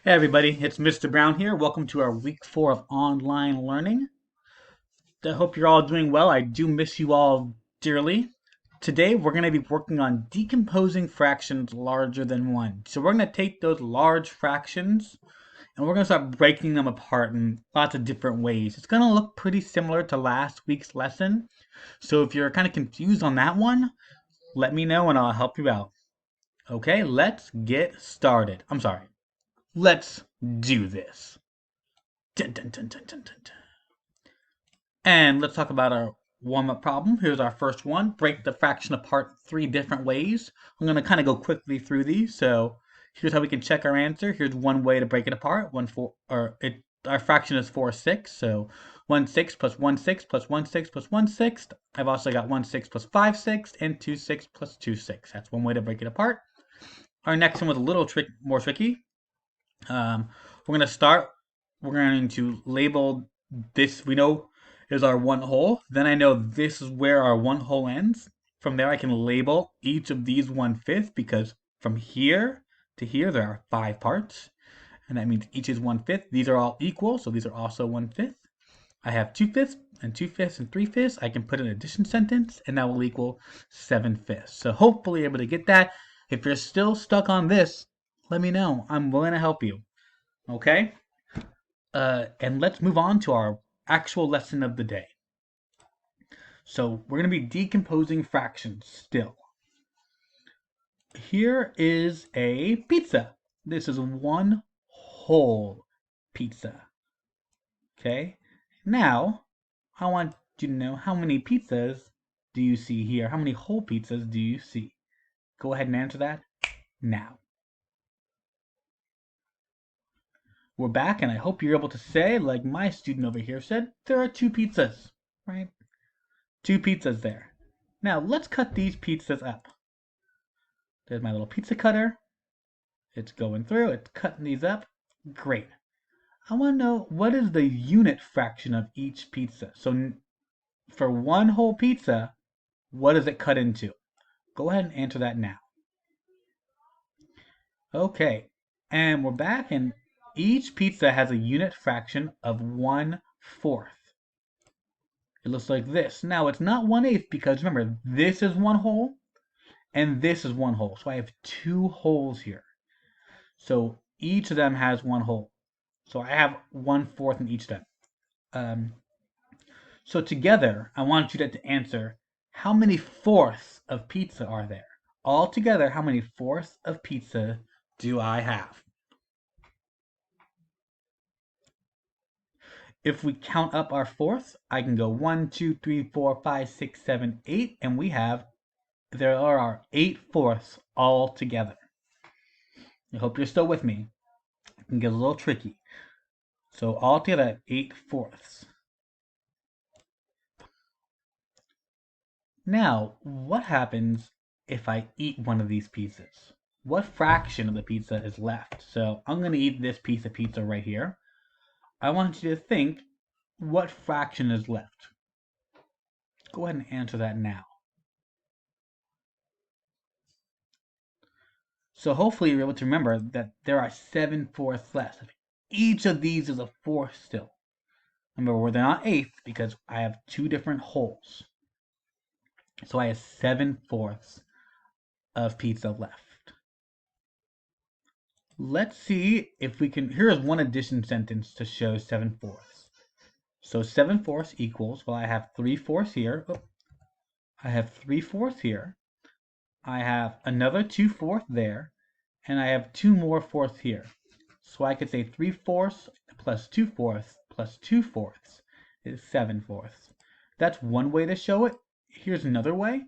Hey everybody, it's Mr. Brown here. Welcome to our week 4 of online learning. I hope you're all doing well. I do miss you all dearly. Today we're going to be working on decomposing fractions larger than 1. So we're going to take those large fractions and we're going to start breaking them apart in lots of different ways. It's going to look pretty similar to last week's lesson. So if you're kind of confused on that one, let me know and I'll help you out. Okay, let's get started. Let's do this. Dun, dun, dun, dun, dun, dun, dun. And let's talk about our warm-up problem. Here's our first one. Break the fraction apart 3 different ways. I'm going to kind of go quickly through these. So here's how we can check our answer. Here's one way to break it apart. Our fraction is 4/6. So 1/6 plus 1/6 plus 1/6 plus 1/6. I've also got 1/6 plus 5/6 and 2/6 plus 2/6. That's one way to break it apart. Our next one was a little more tricky. We're going to label this, we know is our one hole. Then I know this is where our one hole ends. From there I can label each of these 1/5 because from here to here there are 5 parts. And that means each is 1/5. These are all equal, so these are also 1/5. I have 2/5 and 2/5 and 3/5. I can put an addition sentence and that will equal 7/5. So hopefully you're able to get that. If you're still stuck on this, let me know. I'm willing to help you. Okay? And let's move on to our actual lesson of the day. So we're going to be decomposing fractions still. Here is a pizza. This is one whole pizza. Okay? Now, I want you to know how many pizzas do you see here? How many whole pizzas do you see? Go ahead and answer that now. We're back, and I hope you're able to say, like my student over here said, there are 2 pizzas, right? 2 pizzas there. Now, let's cut these pizzas up. There's my little pizza cutter. It's going through, it's cutting these up. Great. I want to know what is the unit fraction of each pizza. So for one whole pizza, what does it cut into? Go ahead and answer that now. Okay, and we're back, and each pizza has a unit fraction of 1/4. It looks like this. Now, it's not 1/8 because remember, this is one whole and this is one whole. So I have 2 holes here. So each of them has 1 hole. So I have 1/4 in each of them. So together, I want you to answer how many fourths of pizza are there? All together, how many fourths of pizza do I have? If we count up our fourths, I can go 1, 2, 3, 4, 5, 6, 7, 8, and there are our 8 fourths all together. I hope you're still with me. It can get a little tricky. So all together, 8 fourths. Now, what happens if I eat one of these pieces? What fraction of the pizza is left? So I'm going to eat this piece of pizza right here. I want you to think what fraction is left. Go ahead and answer that now. So hopefully you're able to remember that there are 7 fourths left. Each of these is a fourth still. Remember, they're not eighths because I have 2 different holes. So I have 7 fourths of pizza left. Let's see if we can, here's one addition sentence to show 7 fourths. So 7 fourths equals, well, I have 3 fourths here. I have 3 fourths here. I have another 2 fourths there. And I have 2 more fourths here. So I could say 3 fourths plus 2 fourths plus 2 fourths is 7 fourths. That's one way to show it. Here's another way.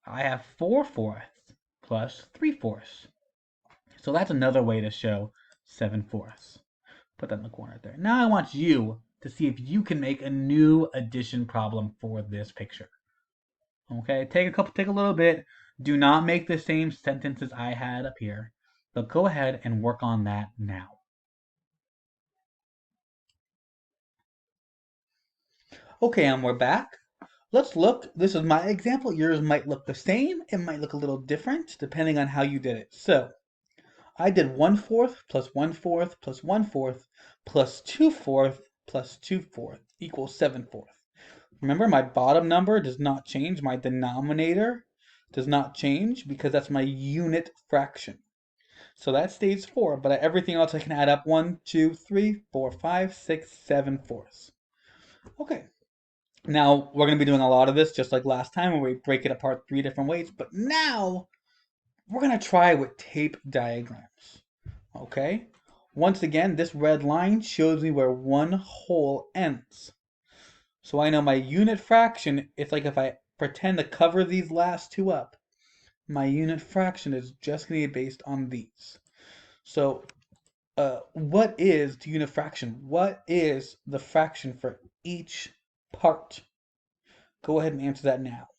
I have 4 fourths plus 3 fourths. So that's another way to show 7 fourths. Put that in the corner there. Now I want you to see if you can make a new addition problem for this picture. Okay, take a little bit. Do not make the same sentences I had up here, but go ahead and work on that now. Okay, and we're back. Let's look. This is my example. Yours might look the same. It might look a little different depending on how you did it. So I did 1/4 plus 1/4 plus 1/4 plus 2/4 plus 2/4 equals 7/4. Remember, my bottom number does not change. My denominator does not change because that's my unit fraction. So that stays 4, but everything else I can add up 1, 2, 3, 4, 5, 6, 7 fourths. Okay. Now, we're going to be doing a lot of this just like last time where we break it apart 3 different ways, but now we're going to try with tape diagrams. Okay? Once again, this red line shows me where one whole ends. So I know my unit fraction, it's like if I pretend to cover these last two up, my unit fraction is just going to be based on these. So what is the unit fraction? What is the fraction for each part? Go ahead and answer that now.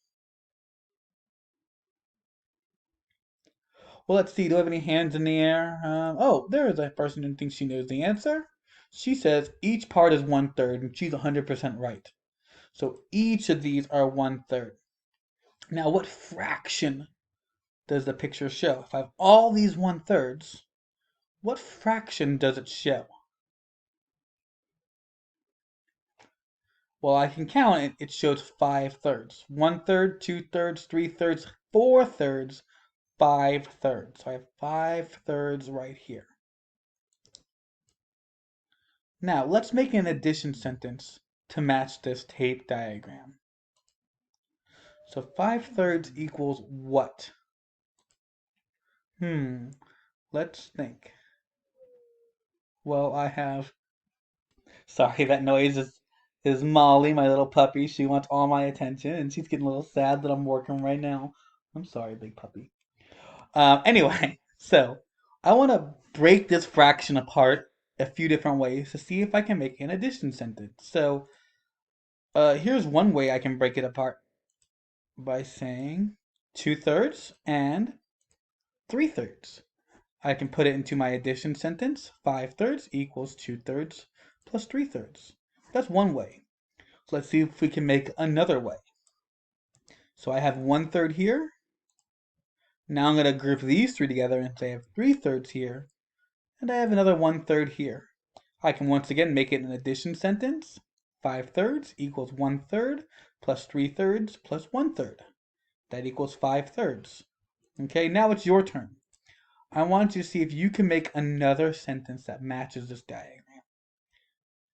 Well, let's see. Do I have any hands in the air? Oh, there is a person who thinks she knows the answer. She says each part is 1/3, and she's 100% right. So each of these are 1/3. Now, what fraction does the picture show? If I have all these 1/3s, what fraction does it show? Well, I can count it. It shows 5/3. 1/3, 2/3, 3/3, 4/3, 5/3. So I have 5/3 right here. Now, let's make an addition sentence to match this tape diagram. So 5/3 equals what? Let's think. Well, I have... Sorry, that noise is Molly, my little puppy. She wants all my attention, and she's getting a little sad that I'm working right now. I'm sorry, big puppy. Anyway, so I want to break this fraction apart a few different ways to see if I can make an addition sentence. So here's one way I can break it apart by saying 2/3 and 3/3. I can put it into my addition sentence. 5/3 equals 2/3 plus 3/3. That's one way. So let's see if we can make another way. So I have 1/3 here. Now I'm going to group these three together and say I have 3/3 here. And I have another 1/3 here. I can once again make it an addition sentence. 5/3 equals 1/3 plus 3/3 plus 1/3. That equals 5/3. Okay, now it's your turn. I want you to see if you can make another sentence that matches this diagram.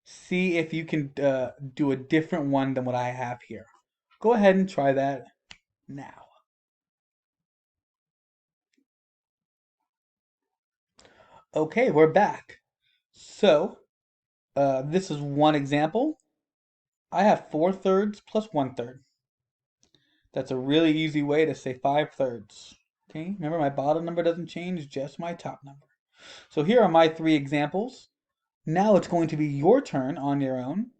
See if you can do a different one than what I have here. Go ahead and try that now. Okay, we're back. So, this is one example. I have 4/3 plus 1/3. That's a really easy way to say 5/3. Okay, remember my bottom number doesn't change, just my top number. So here are my three examples. Now it's going to be your turn on your own.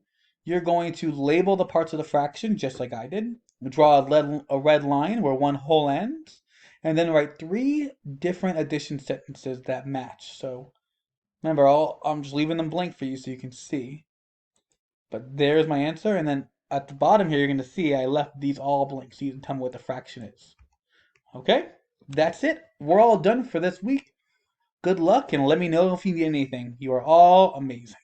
You're going to label the parts of the fraction just like I did. Draw a red line where one whole ends, and then write 3 different addition sentences that match. So remember, I'm just leaving them blank for you so you can see. But there's my answer, and then at the bottom here, you're going to see I left these all blank, so you can tell me what the fraction is. Okay, that's it. We're all done for this week. Good luck, and let me know if you need anything. You are all amazing.